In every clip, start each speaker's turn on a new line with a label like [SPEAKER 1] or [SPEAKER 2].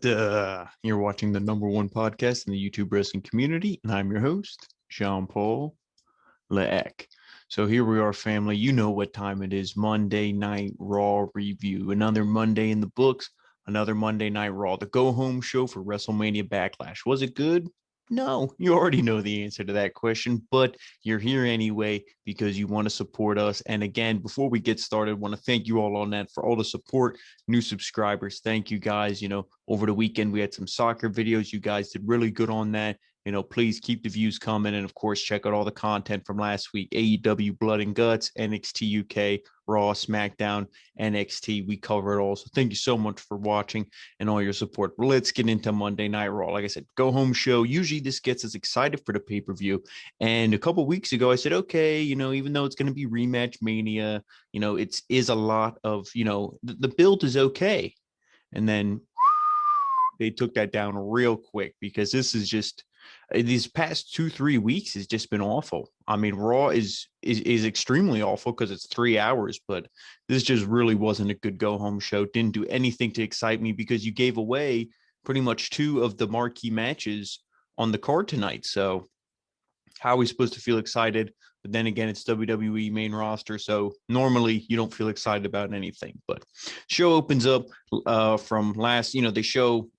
[SPEAKER 1] You're watching the number one podcast in the YouTube wrestling community, and I'm your host, Jean-Paul Leek. So here we are, family. You know what time it is. Monday Night Raw review. Another Monday in the books. Another Monday Night Raw. The go-home show for Wrestlemania Backlash. Was it good? No, you already know the answer to that question, but you're here anyway because you want to support us. And again, before we get started, I want to thank you all on that for all the support, new subscribers. Thank you guys. Over the weekend, we had some soccer videos. You guys did really good on that. Please keep the views coming. And of course, check out all the content from last week. AEW Blood and Guts, NXT UK, Raw, SmackDown, NXT. We cover it all. So thank you so much for watching and all your support. But let's get into Monday Night Raw. Like I said, go home show. Usually this gets us excited for the pay-per-view. And a couple weeks ago, I said, okay, even though it's going to be rematch mania, it is a lot of, the build is okay. And then they took that down real quick because this is just, these past 2-3 weeks has just been awful. I mean, Raw is extremely awful because it's 3 hours, but this just really wasn't a good go-home show. Didn't do anything to excite me because you gave away pretty much two of the marquee matches on the card tonight. So how are we supposed to feel excited? But then again, it's WWE main roster, so normally you don't feel excited about anything. But show opens up from last, they show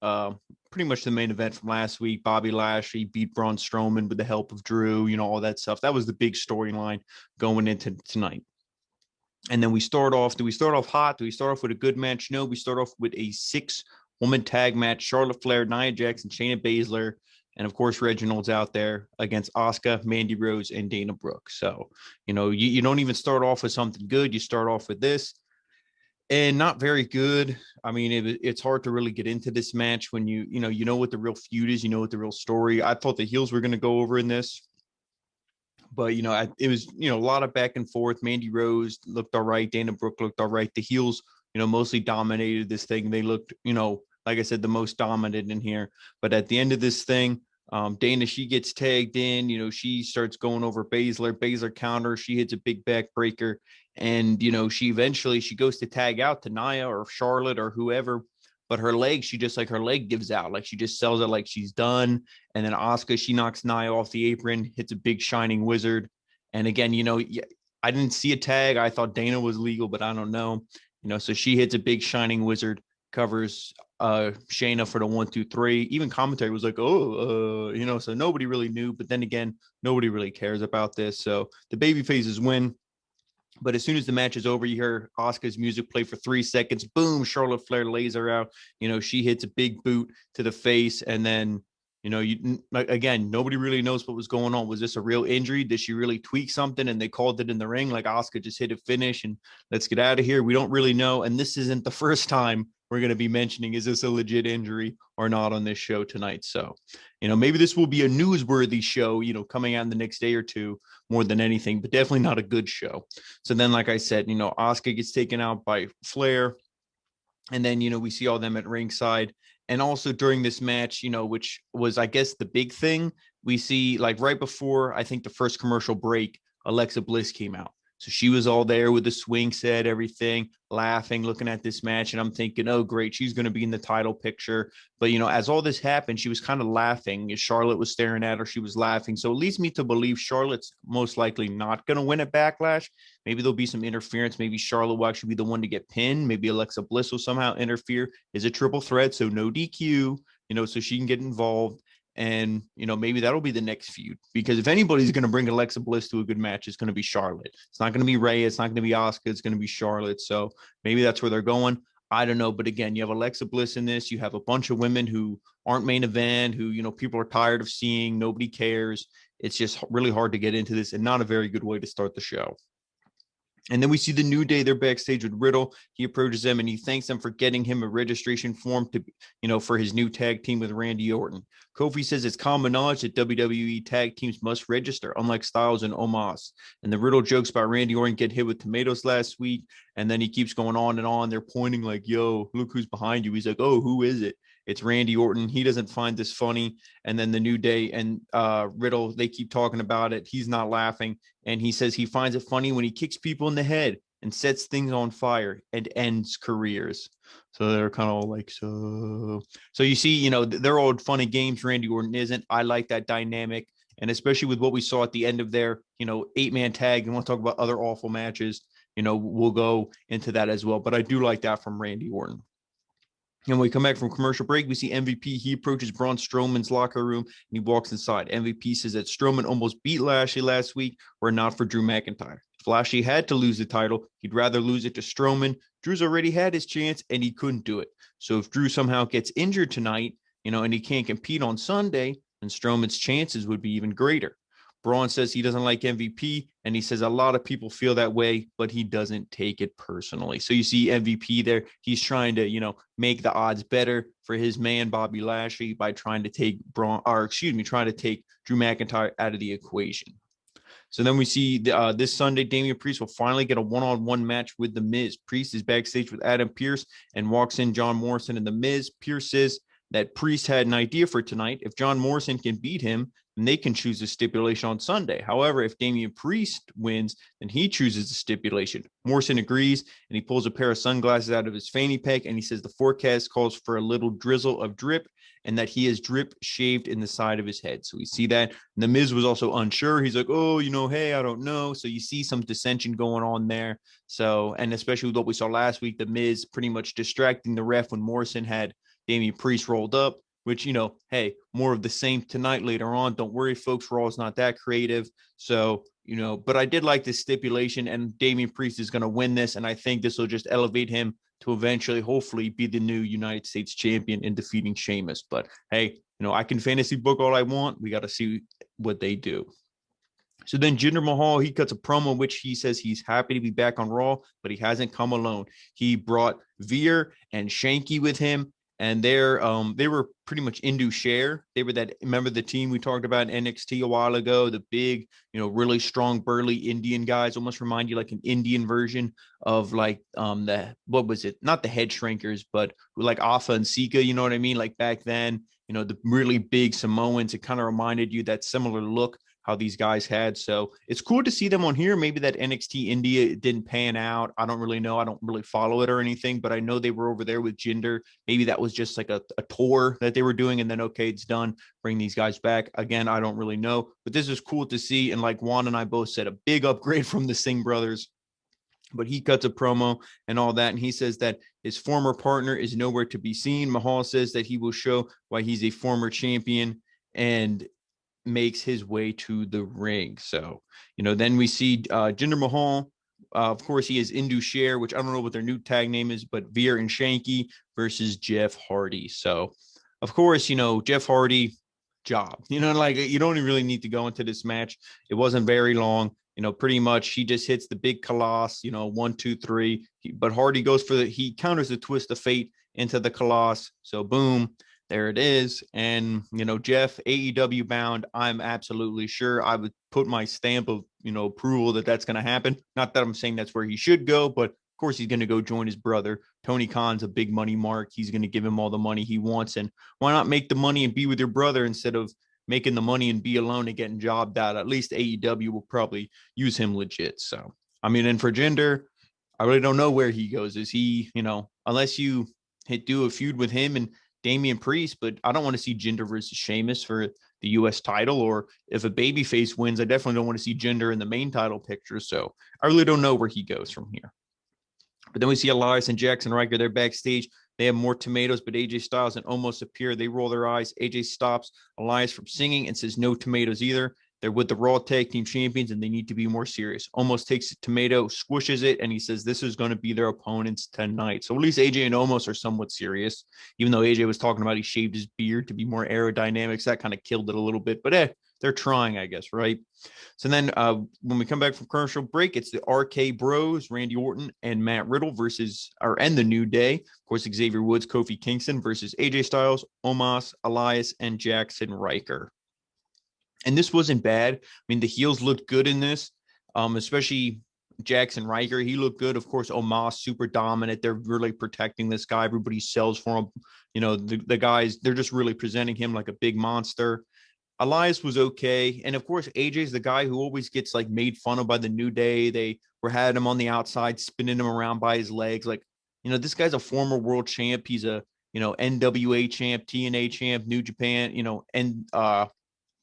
[SPEAKER 1] pretty much the main event from last week. Bobby Lashley beat Braun Strowman with the help of Drew, all that stuff. That was the big storyline going into tonight. And then we start off. Do we start off hot? Do we start off with a good match? No, we start off with a 6-woman tag match. Charlotte Flair, Nia Jax, and Shayna Baszler. And of course, Reginald's out there against Asuka, Mandy Rose, and Dana Brooke. So, you don't even start off with something good. You start off with this. And not very good. I mean, it's hard to really get into this match when you know what the real feud is, what the real story. I thought the heels were going to go over in this, but it was a lot of back and forth. Mandy Rose looked all right, Dana Brooke looked all right. The heels, mostly dominated this thing. They looked, like I said, the most dominant in here. But at the end of this thing, Dana, she gets tagged in, she starts going over Baszler counter, she hits a big backbreaker, and, she goes to tag out to Nia or Charlotte or whoever, but her leg gives out, like she just sells it like she's done. And then Asuka, she knocks Nia off the apron, hits a big shining wizard. And again, I didn't see a tag. I thought Dana was legal, but I don't know, so she hits a big shining wizard, covers Shayna for the 1-2-3. Even commentary was like, so nobody really knew. But then again, nobody really cares about this. So the baby faces win. But as soon as the match is over, you hear Asuka's music play for 3 seconds. Boom, Charlotte Flair lays her out. She hits a big boot to the face. And then, again, nobody really knows what was going on. Was this a real injury? Did she really tweak something and they called it in the ring? Like Asuka just hit a finish and let's get out of here. We don't really know. And this isn't the first time we're going to be mentioning, is this a legit injury or not on this show tonight? So, maybe this will be a newsworthy show, coming out in the next day or two more than anything, but definitely not a good show. So then, like I said, Asuka gets taken out by Flair. And then, we see all them at ringside. And also during this match, which was, I guess, the big thing, we see like right before, I think the first commercial break, Alexa Bliss came out. So she was all there with the swing set, everything, laughing, looking at this match. And I'm thinking, oh, great, she's going to be in the title picture. But, as all this happened, she was kind of laughing. Charlotte was staring at her. She was laughing. So it leads me to believe Charlotte's most likely not going to win at Backlash. Maybe there'll be some interference. Maybe Charlotte will actually be the one to get pinned. Maybe Alexa Bliss will somehow interfere. It's a triple threat, so no DQ, so she can get involved. And, maybe that'll be the next feud, because if anybody's going to bring Alexa Bliss to a good match, it's going to be Charlotte. It's not going to be Rhea. It's not going to be Asuka. It's going to be Charlotte. So maybe that's where they're going. I don't know. But again, you have Alexa Bliss in this. You have a bunch of women who aren't main event, who, people are tired of seeing. Nobody cares. It's just really hard to get into this and not a very good way to start the show. And then we see the New Day. They're backstage with Riddle. He approaches them and he thanks them for getting him a registration form to, for his new tag team with Randy Orton. Kofi says it's common knowledge that WWE tag teams must register, unlike Styles and Omos. And the Riddle jokes about Randy Orton get hit with tomatoes last week. And then he keeps going on and on. They're pointing like, yo, look who's behind you. He's like, oh, who is it? It's Randy Orton. He doesn't find this funny. And then the New Day and Riddle, they keep talking about it. He's not laughing. And he says he finds it funny when he kicks people in the head and sets things on fire and ends careers. So they're kind of like, so you see, they're all fun and games. Randy Orton isn't. I like that dynamic. And especially with what we saw at the end of their, 8-man tag, and we'll talk about other awful matches, we'll go into that as well. But I do like that from Randy Orton. And when we come back from commercial break, we see MVP. He approaches Braun Strowman's locker room and he walks inside. MVP says that Strowman almost beat Lashley last week, were not for Drew McIntyre. If Lashley had to lose the title, he'd rather lose it to Strowman. Drew's already had his chance and he couldn't do it. So if Drew somehow gets injured tonight, and he can't compete on Sunday, then Strowman's chances would be even greater. Braun says he doesn't like MVP, and he says a lot of people feel that way, but he doesn't take it personally. So you see MVP there. He's trying to, make the odds better for his man, Bobby Lashley, by trying to take trying to take Drew McIntyre out of the equation. So then we see this Sunday, Damian Priest will finally get a one-on-one match with The Miz. Priest is backstage with Adam Pearce and walks in John Morrison and The Miz. Pearce says that Priest had an idea for tonight. If John Morrison can beat him, then they can choose a stipulation on Sunday. However, if Damian Priest wins, then he chooses the stipulation. Morrison agrees, and he pulls a pair of sunglasses out of his fanny pack, and he says the forecast calls for a little drizzle of drip, and that he has drip shaved in the side of his head. So we see that. And The Miz was also unsure. He's like, oh, hey, I don't know. So you see some dissension going on there. So, and especially with what we saw last week, The Miz pretty much distracting the ref when Morrison had Damian Priest rolled up, which, hey, more of the same tonight later on. Don't worry, folks. Raw is not that creative. So, but I did like this stipulation, and Damian Priest is going to win this. And I think this will just elevate him to eventually, hopefully, be the new United States champion in defeating Sheamus. But hey, I can fantasy book all I want. We got to see what they do. So then Jinder Mahal, he cuts a promo in which he says he's happy to be back on Raw, but he hasn't come alone. He brought Veer and Shanky with him, and they were pretty much Indu Share. They were remember the team we talked about in NXT a while ago, the big, really strong, burly Indian guys, almost remind you like an Indian version of like what was it? Not the Head Shrinkers, but like Alpha and Sika, you know what I mean? Like back then, the really big Samoans, it kind of reminded you that similar look how these guys had. So it's cool to see them on here. Maybe that NXT India didn't pan out. I don't really know. I don't really follow it or anything, but I know they were over there with Jinder. Maybe that was just like a tour that they were doing, and then, okay, it's done. Bring these guys back. Again, I don't really know, but this is cool to see. And like Juan and I both said, a big upgrade from the Singh brothers. But he cuts a promo and all that, and he says that his former partner is nowhere to be seen. Mahal says that he will show why he's a former champion, and makes his way to the ring. So, then we see Jinder Mahal. Of course, he is Indu Share, which I don't know what their new tag name is, but Veer and Shanky versus Jeff Hardy. So, of course, Jeff Hardy, job. Like you don't really need to go into this match. It wasn't very long. Pretty much he just hits the big Colossus, 1, 2, 3. But Hardy goes he counters the twist of fate into the Colossus. So, boom. There it is. And, Jeff, AEW bound, I'm absolutely sure. I would put my stamp of, approval that that's going to happen. Not that I'm saying that's where he should go, but of course he's going to go join his brother. Tony Khan's a big money mark. He's going to give him all the money he wants. And why not make the money and be with your brother instead of making the money and be alone and getting jobbed out? At least AEW will probably use him legit. So, and for Jinder, I really don't know where he goes. Is he, unless you do a feud with him and Damian Priest, but I don't want to see Jinder versus Sheamus for the U.S. title, or if a babyface wins, I definitely don't want to see Jinder in the main title picture. So I really don't know where he goes from here. But then we see Elias and Jackson Riker. They're backstage. They have more tomatoes, but AJ Styles and Omos appear. They roll their eyes. AJ stops Elias from singing and says no tomatoes either. They're with the Raw Tag Team Champions, and they need to be more serious. Omos takes a tomato, squishes it, and he says this is going to be their opponents tonight. So at least AJ and Omos are somewhat serious, even though AJ was talking about he shaved his beard to be more aerodynamics. That kind of killed it a little bit. But they're trying, I guess, right? So then when we come back from commercial break, it's the RK Bros, Randy Orton and Matt Riddle and the New Day. Of course, Xavier Woods, Kofi Kingston versus AJ Styles, Omos, Elias, and Jackson Riker. And this wasn't bad. The heels looked good in this, especially Jackson Riker. He looked good. Of course, Omos, super dominant. They're really protecting this guy. Everybody sells for him. The guys, they're just really presenting him like a big monster. Elias was okay. And, of course, AJ's the guy who always gets, made fun of by the New Day. They had him on the outside, spinning him around by his legs. This guy's a former world champ. He's a, NWA champ, TNA champ, New Japan, and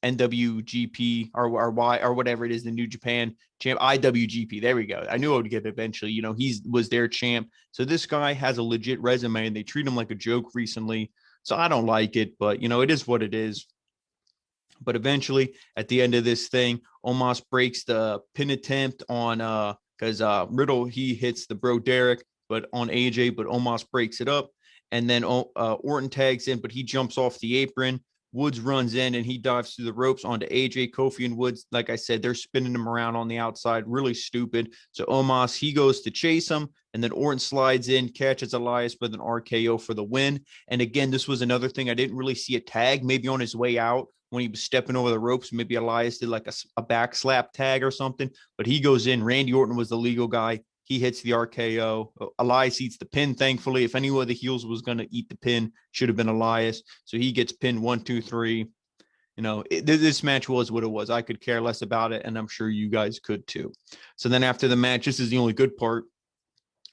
[SPEAKER 1] NWGP or Y or whatever it is, the New Japan champ, IWGP. There we go. I knew I would get it eventually. He was their champ. So this guy has a legit resume and they treat him like a joke recently. So I don't like it, but it is what it is. But eventually at the end of this thing, Omos breaks the pin attempt on because Riddle, he hits the Bro Derek, but on AJ, but Omos breaks it up. And then Orton tags in, but he jumps off the apron. Woods runs in and he dives through the ropes onto AJ, Kofi, and Woods. Like I said, they're spinning him around on the outside. Really stupid. So Omos, he goes to chase him. And then Orton slides in, catches Elias with an RKO for the win. And again, this was another thing. I didn't really see a tag, maybe on his way out when he was stepping over the ropes. Maybe Elias did like a back slap tag or something. But he goes in. Randy Orton was the legal guy. He hits the RKO. Elias eats the pin, thankfully. If any of the heels was going to eat the pin, should have been Elias. So he gets pinned 1, 2, 3. This match was what it was. I could care less about it, and I'm sure you guys could too. So then after the match, this is the only good part.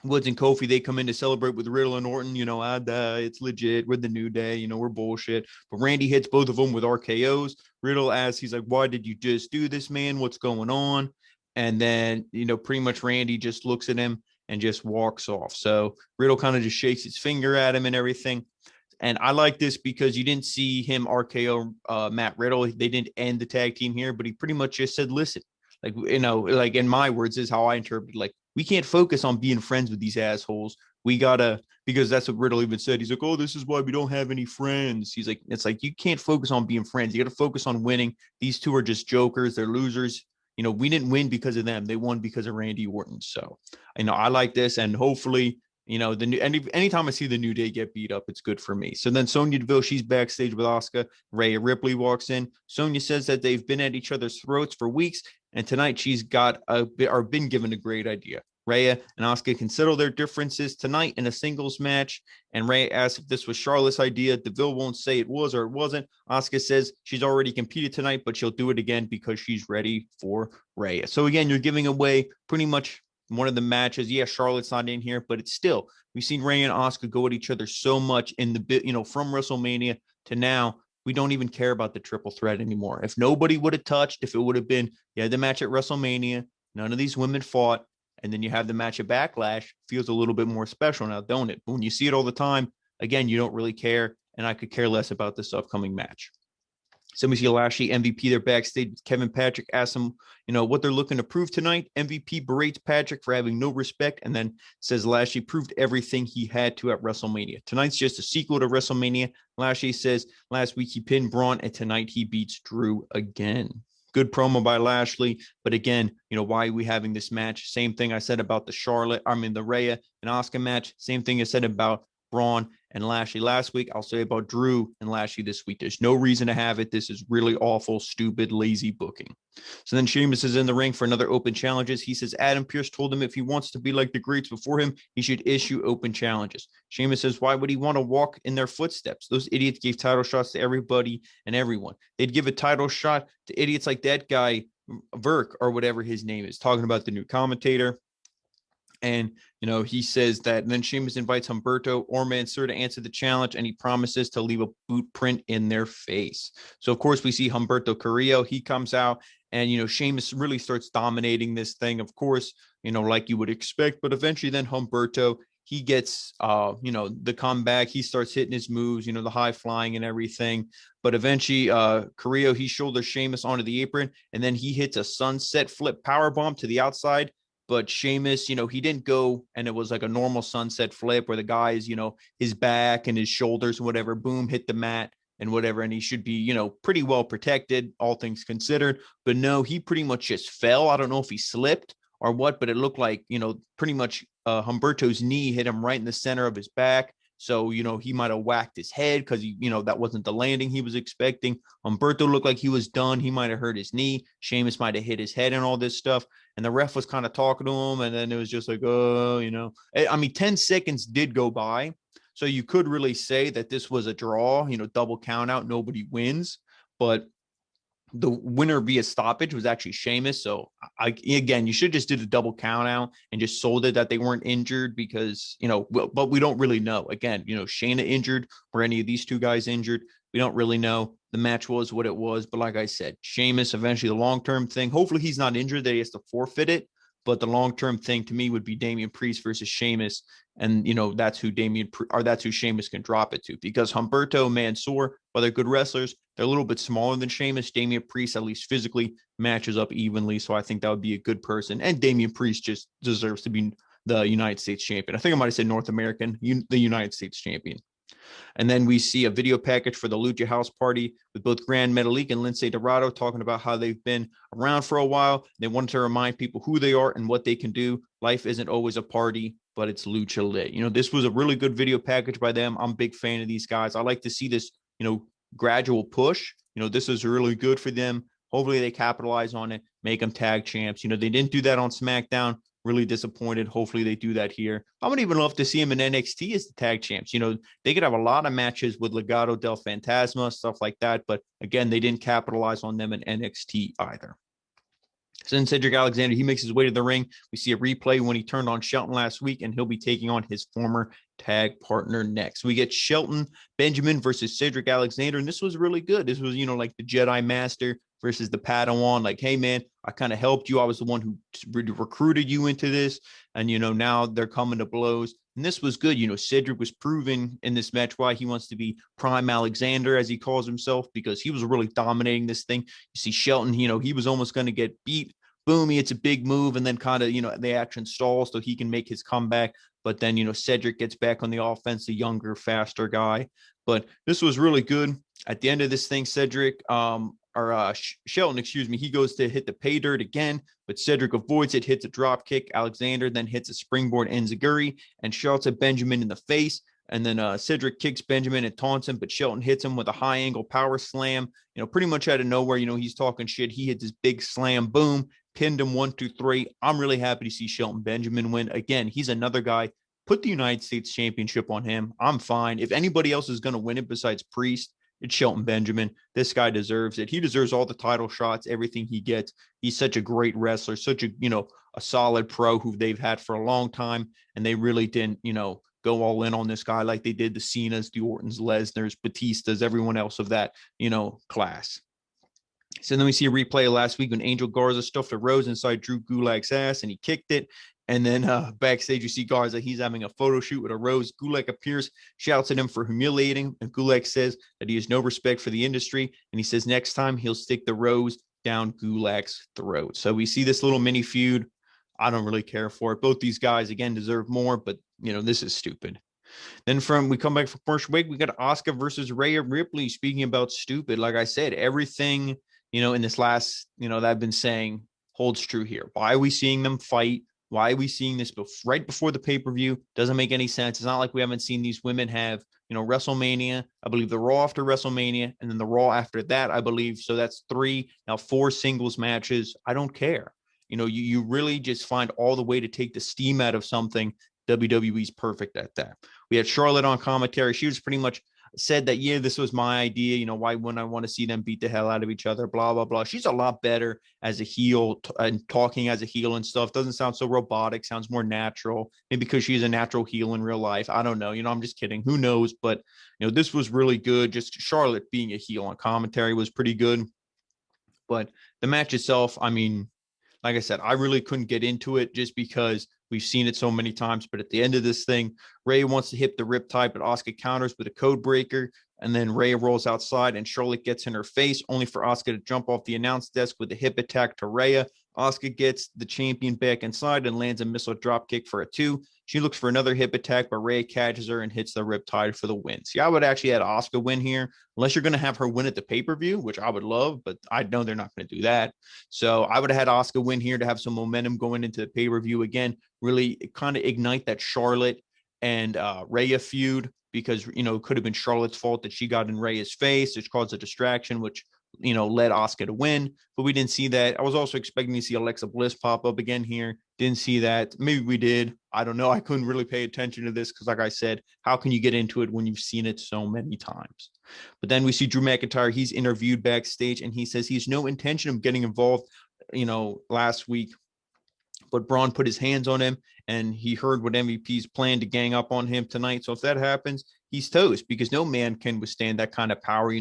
[SPEAKER 1] Woods and Kofi, they come in to celebrate with Riddle and Orton. It's legit. We're the New Day. We're bullshit. But Randy hits both of them with RKOs. Riddle asks, he's like, why did you just do this, man? What's going on? And then, pretty much Randy just looks at him and just walks off. So Riddle kind of just shakes his finger at him and everything. And I like this because you didn't see him RKO Matt Riddle. They didn't end the tag team here, but he pretty much just said, listen, like in my words is how I interpret, like, we can't focus on being friends with these assholes. We gotta, because that's what Riddle even said. He's like, oh, this is why we don't have any friends. He's like, it's like, you can't focus on being friends. You got to focus on winning. These two are just jokers. They're losers. We didn't win because of them. They won because of Randy Orton. So, I like this. And hopefully, the new, anytime I see the New Day get beat up, it's good for me. So then Sonya Deville, she's backstage with Asuka. Rhea Ripley walks in. Sonya says that they've been at each other's throats for weeks. And tonight she's been given a great idea. Rhea and Asuka can settle their differences tonight in a singles match. And Rhea asks if this was Charlotte's idea. Deville won't say it was or it wasn't. Asuka says she's already competed tonight, but she'll do it again because she's ready for Rhea. So again, you're giving away pretty much one of the matches. Yeah, Charlotte's not in here, but it's still, we've seen Rhea and Asuka go at each other so much in the from WrestleMania to now. We don't even care about the triple threat anymore. If nobody would have touched, if it would have been, the match at WrestleMania, none of these women fought, and then you have the match at Backlash, feels a little bit more special now, don't it? But when you see it all the time, again, you don't really care, and I could care less about this upcoming match. So we see Lashley, MVP, they're backstage with Kevin Patrick, asks him, what they're looking to prove tonight. MVP berates Patrick for having no respect and then says Lashley proved everything he had to at WrestleMania. Tonight's just a sequel to WrestleMania. Lashley says last week he pinned Braun and tonight he beats Drew again. Good promo by Lashley. But again, why are we having this match? Same thing I said about the Rhea and Asuka match. Same thing I said about Braun and Lashley last week. I'll say about Drew and Lashley this week. There's no reason to have it. This is really awful, stupid, lazy booking. So then Sheamus is in the ring for another open challenges. He says Adam Pearce told him if he wants to be like the greats before him, he should issue open challenges. Sheamus says, why would he want to walk in their footsteps? Those idiots gave title shots to everybody and everyone. They'd give a title shot to idiots like that guy, Verk, or whatever his name is, talking about the new commentator. And, he says that, and then Sheamus invites Humberto or Mansoor to answer the challenge, and he promises to leave a boot print in their face. So, of course, we see Humberto Carrillo. He comes out, and, Sheamus really starts dominating this thing, of course, like you would expect. But eventually then Humberto, he gets, the comeback. He starts hitting his moves, the high flying and everything. But eventually Carrillo, he shoulders Sheamus onto the apron, and then he hits a sunset flip powerbomb to the outside. But Sheamus, he didn't go, and it was like a normal sunset flip where the guy's, his back and his shoulders, whatever, boom, hit the mat and whatever. And he should be, pretty well protected, all things considered. But no, he pretty much just fell. I don't know if he slipped or what, but it looked like, pretty much Humberto's knee hit him right in the center of his back. So, he might have whacked his head because, that wasn't the landing he was expecting. Humberto looked like he was done. He might have hurt his knee. Sheamus might have hit his head and all this stuff. And the ref was kind of talking to him. And then it was just like, 10 seconds did go by. So you could really say that this was a draw, double count out. Nobody wins. But the winner via stoppage was actually Sheamus. So again, you should just do the double count out and just sold it that they weren't injured because, but we don't really know. Again, Shayna injured. Were any of these two guys injured? We don't really know. The match was what it was. But like I said, Sheamus, eventually the long-term thing, hopefully he's not injured that he has to forfeit it. But the long-term thing to me would be Damian Priest versus Sheamus. And, that's who that's who Sheamus can drop it to, because Humberto, Mansoor, while they're good wrestlers, they're a little bit smaller than Sheamus. Damian Priest, at least physically, matches up evenly. So I think that would be a good person. And Damian Priest just deserves to be the United States champion. I think I might have said North American, the United States champion. And then we see a video package for the Lucha House Party with both Grand Metalik and Lince Dorado talking about how they've been around for a while. They wanted to remind people who they are and what they can do. Life isn't always a party, but it's Lucha lit. This was a really good video package by them. I'm a big fan of these guys. I like to see this, gradual push. This is really good for them. Hopefully they capitalize on it, make them tag champs. They didn't do that on SmackDown. Really disappointed. Hopefully they do that here. I would even love to see him in NXT as the tag champs. They could have a lot of matches with Legado del Fantasma, stuff like that. But again, they didn't capitalize on them in NXT either. So then Cedric Alexander, he makes his way to the ring. We see a replay when he turned on Shelton last week, and he'll be taking on his former tag partner next. We get Shelton Benjamin versus Cedric Alexander, and this was really good. This was, like the Jedi Master versus the Padawan. Like, hey, man, I kind of helped you. I was the one who recruited you into this, and, now they're coming to blows. And this was good. Cedric was proving in this match why he wants to be Prime Alexander, as he calls himself, because he was really dominating this thing. You see Shelton, he was almost going to get beat. Boom, it's a big move, and then kind of, the action stalls so he can make his comeback. But then, Cedric gets back on the offense, the younger, faster guy. But this was really good. At the end of this thing, Cedric, Shelton, he goes to hit the pay dirt again, but Cedric avoids it, hits a drop kick. Alexander then hits a springboard enziguri and shouts at Benjamin in the face. And then Cedric kicks Benjamin and taunts him, but Shelton hits him with a high angle power slam. Pretty much out of nowhere, he's talking shit. He hits his big slam, boom, pinned him 1, 2, 3. I'm really happy to see Shelton Benjamin win. Again, he's another guy. Put the United States Championship on him. I'm fine. If anybody else is going to win it besides Priest, it's Shelton Benjamin. This guy deserves it. He deserves all the title shots, everything he gets. He's such a great wrestler, such a, a solid pro who they've had for a long time. And they really didn't, go all in on this guy like they did the Cenas, the Ortons, Lesnar's, Batistas, everyone else of that, class. So then we see a replay last week when Angel Garza stuffed a rose inside Drew Gulak's ass and he kicked it. And then backstage, you see Garza. He's having a photo shoot with a rose. Gulak appears, shouts at him for humiliating him. And Gulak says that he has no respect for the industry. And he says next time he'll stick the rose down Gulak's throat. So we see this little mini feud. I don't really care for it. Both these guys, again, deserve more. But, this is stupid. Then we come back from commercial break. We got Asuka versus Rhea Ripley. Speaking about stupid, like I said, everything, in this last, that I've been saying holds true here. Why are we seeing them fight? Why are we seeing this right before the pay-per-view? Doesn't make any sense. It's not like we haven't seen these women have, WrestleMania, I believe the Raw after WrestleMania, and then the Raw after that, I believe. So that's 3, now 4 singles matches. I don't care. You really just find all the way to take the steam out of something. WWE's perfect at that. We had Charlotte on commentary. She was pretty much said that, yeah, this was my idea. Why wouldn't I want to see them beat the hell out of each other? Blah, blah, blah. She's a lot better as a heel and talking as a heel and stuff. Doesn't sound so robotic. Sounds more natural. Maybe because she's a natural heel in real life. I don't know. I'm just kidding. Who knows? But, this was really good. Just Charlotte being a heel on commentary was pretty good. But the match itself, I mean, like I said, I really couldn't get into it just because we've seen it so many times. But at the end of this thing, Rhea wants to hit the riptide, but Asuka counters with a code breaker. And then Rhea rolls outside and Charlotte gets in her face, only for Asuka to jump off the announce desk with a hip attack to Rhea. Asuka gets the champion back inside and lands a missile drop kick for a 2. She looks for another hip attack, but Rhea catches her and hits the riptide for the win. See, I would actually have Asuka win here, unless you're going to have her win at the pay-per-view, which I would love, but I know they're not going to do that. So I would have had Asuka win here to have some momentum going into the pay-per-view again, really kind of ignite that Charlotte and Rhea feud, because, it could have been Charlotte's fault that she got in Rhea's face, which caused a distraction, which led Asuka to win, but we didn't see that. I was also expecting to see Alexa Bliss pop up again here. Didn't see that. Maybe we did. I don't know. I couldn't really pay attention to this because, like I said, how can you get into it when you've seen it so many times? But then we see Drew McIntyre. He's interviewed backstage, and he says he has no intention of getting involved, last week. But Braun put his hands on him, and he heard what MVP's plan to gang up on him tonight. So if that happens, he's toast because no man can withstand that kind of power,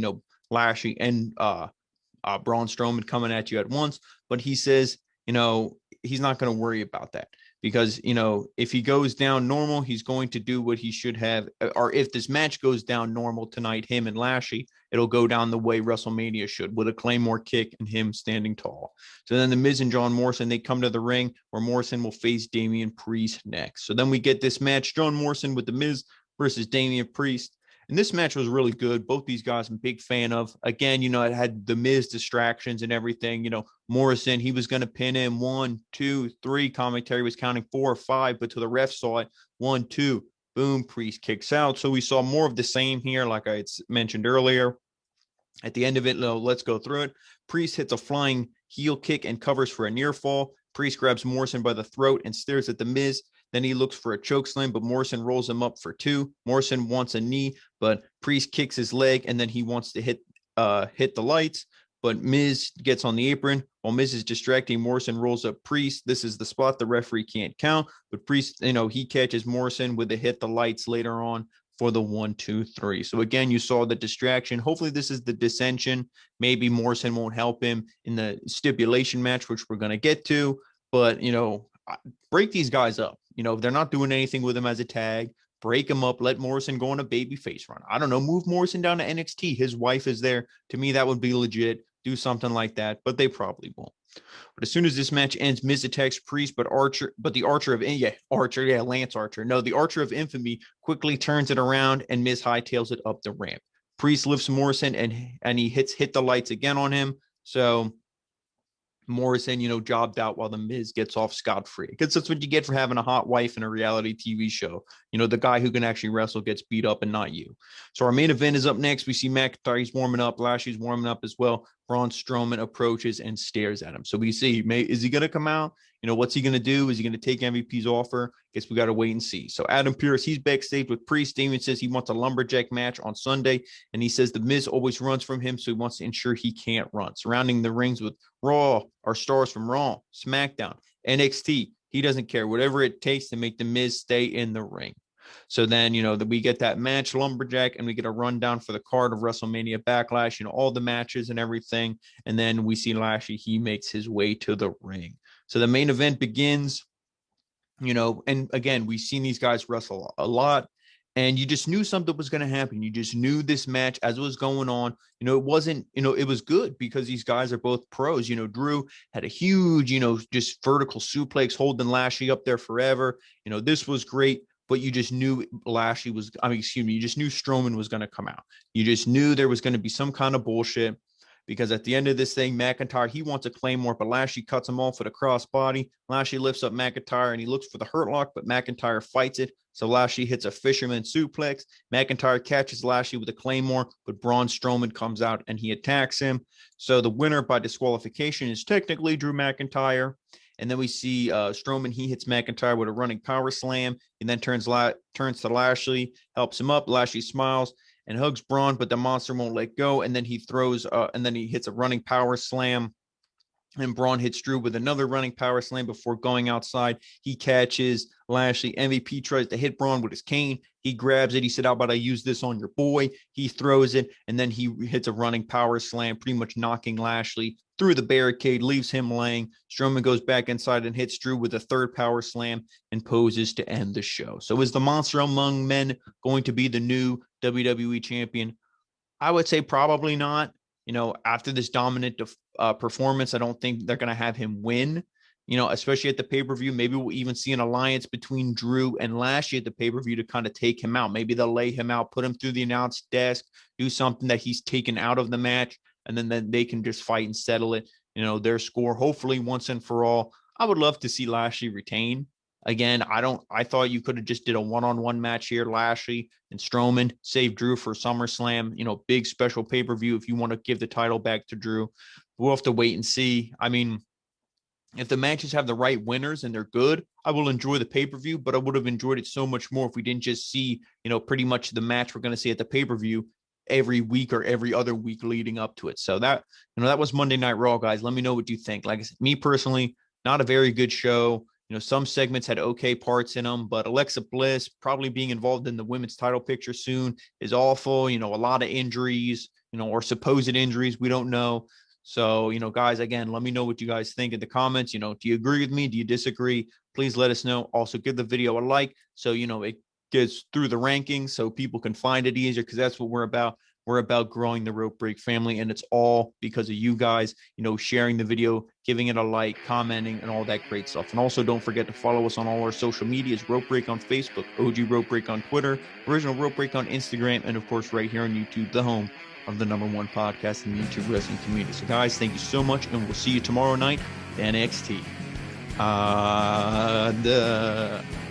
[SPEAKER 1] Lashley and Braun Strowman coming at you at once. But he says, he's not going to worry about that because, if he goes down normal, he's going to do what he should have. Or if this match goes down normal tonight, him and Lashley, it'll go down the way WrestleMania should, with a Claymore kick and him standing tall. So then the Miz and John Morrison, they come to the ring where Morrison will face Damian Priest next. So then we get this match, John Morrison with the Miz versus Damian Priest. And this match was really good. Both these guys I'm a big fan of. Again, it had the Miz distractions and everything. Morrison, he was going to pin him 1, 2, 3. Commentary was counting 4 or 5, but till the ref saw it, 1, 2, boom, Priest kicks out. So we saw more of the same here, like I had mentioned earlier. At the end of it, let's go through it. Priest hits a flying heel kick and covers for a near fall. Priest grabs Morrison by the throat and stares at the Miz. Then he looks for a chokeslam, but Morrison rolls him up for 2. Morrison wants a knee, but Priest kicks his leg, and then he wants to hit the lights. But Miz gets on the apron. While Miz is distracting, Morrison rolls up Priest. This is the spot the referee can't count. But Priest, he catches Morrison with a hit the lights later on for the 1, 2, 3. So again, you saw the distraction. Hopefully this is the dissension. Maybe Morrison won't help him in the stipulation match, which we're going to get to. But, break these guys up. If they're not doing anything with him as a tag, break him up. Let Morrison go on a babyface run. I don't know. Move Morrison down to NXT. His wife is there. To me, that would be legit. Do something like that, but they probably won't. But as soon as this match ends, Miz attacks Priest, but the Archer of Lance Archer. No, the Archer of Infamy quickly turns it around, and Miz hightails it up the ramp. Priest lifts Morrison, and he hit the lights again on him. So Morrison, jobbed out while the Miz gets off scot-free. Because that's what you get for having a hot wife in a reality TV show. The guy who can actually wrestle gets beat up and not you. So our main event is up next. We see McIntyre. He's warming up. Lashley's warming up as well. Braun Strowman approaches and stares at him. So we see, is he going to come out? What's he going to do? Is he going to take MVP's offer? Guess we got to wait and see. So Adam Pearce, he's backstage with Priest. Damien says he wants a lumberjack match on Sunday. And he says the Miz always runs from him, so he wants to ensure he can't run. Surrounding the rings with Raw, our stars from Raw, SmackDown, NXT. He doesn't care. Whatever it takes to make the Miz stay in the ring. So then, we get that match, Lumberjack, and we get a rundown for the card of WrestleMania Backlash, all the matches and everything. And then we see Lashley, he makes his way to the ring. So the main event begins, and again, we've seen these guys wrestle a lot, and you just knew something was going to happen. You just knew this match as it was going on. It wasn't, it was good because these guys are both pros. Drew had a huge, just vertical suplex holding Lashley up there forever. This was great. But you just knew you just knew Strowman was going to come out. You just knew there was going to be some kind of bullshit because at the end of this thing, McIntyre, he wants a Claymore, but Lashley cuts him off with a crossbody. Lashley lifts up McIntyre and he looks for the hurt lock, but McIntyre fights it. So Lashley hits a fisherman suplex. McIntyre catches Lashley with a Claymore, but Braun Strowman comes out and he attacks him. So the winner by disqualification is technically Drew McIntyre. And then we see Strowman, he hits McIntyre with a running power slam and then turns to Lashley, helps him up. Lashley smiles and hugs Braun, but the monster won't let go. And then he hits a running power slam. And Braun hits Drew with another running power slam before going outside. He catches Lashley. MVP tries to hit Braun with his cane. He grabs it. He said, "How about I use this on your boy?" He throws it, and then he hits a running power slam, pretty much knocking Lashley through the barricade, leaves him laying. Strowman goes back inside and hits Drew with a third power slam and poses to end the show. So is the Monster Among Men going to be the new WWE champion? I would say probably not. After this dominant performance, I don't think they're going to have him win, especially at the pay-per-view. Maybe we'll even see an alliance between Drew and Lashley at the pay-per-view to kind of take him out. Maybe they'll lay him out, put him through the announce desk, do something that he's taken out of the match, and then they can just fight and settle it, their score, hopefully once and for all. I would love to see Lashley retain, Again, I thought you could have just did a one-on-one match here, Lashley and Strowman, save Drew for SummerSlam, big special pay-per-view if you want to give the title back to Drew. We'll have to wait and see. I mean, if the matches have the right winners and they're good, I will enjoy the pay-per-view, but I would have enjoyed it so much more if we didn't just see, pretty much the match we're going to see at the pay-per-view every week or every other week leading up to it. So that was Monday Night Raw, guys. Let me know what you think. Like I said, me personally, not a very good show. Some segments had okay parts in them, but Alexa Bliss probably being involved in the women's title picture soon is awful. A lot of injuries, or supposed injuries. We don't know. So, guys, again, let me know what you guys think in the comments. Do you agree with me? Do you disagree? Please let us know. Also, give the video a like so, it gets through the rankings so people can find it easier, because that's what we're about. We're about growing the Rope Break family, and it's all because of you guys, sharing the video, giving it a like, commenting, and all that great stuff. And also, don't forget to follow us on all our social medias, Rope Break on Facebook, OG Rope Break on Twitter, Original Rope Break on Instagram, and, of course, right here on YouTube, the home of the #1 podcast in the YouTube wrestling community. So, guys, thank you so much, and we'll see you tomorrow night at NXT.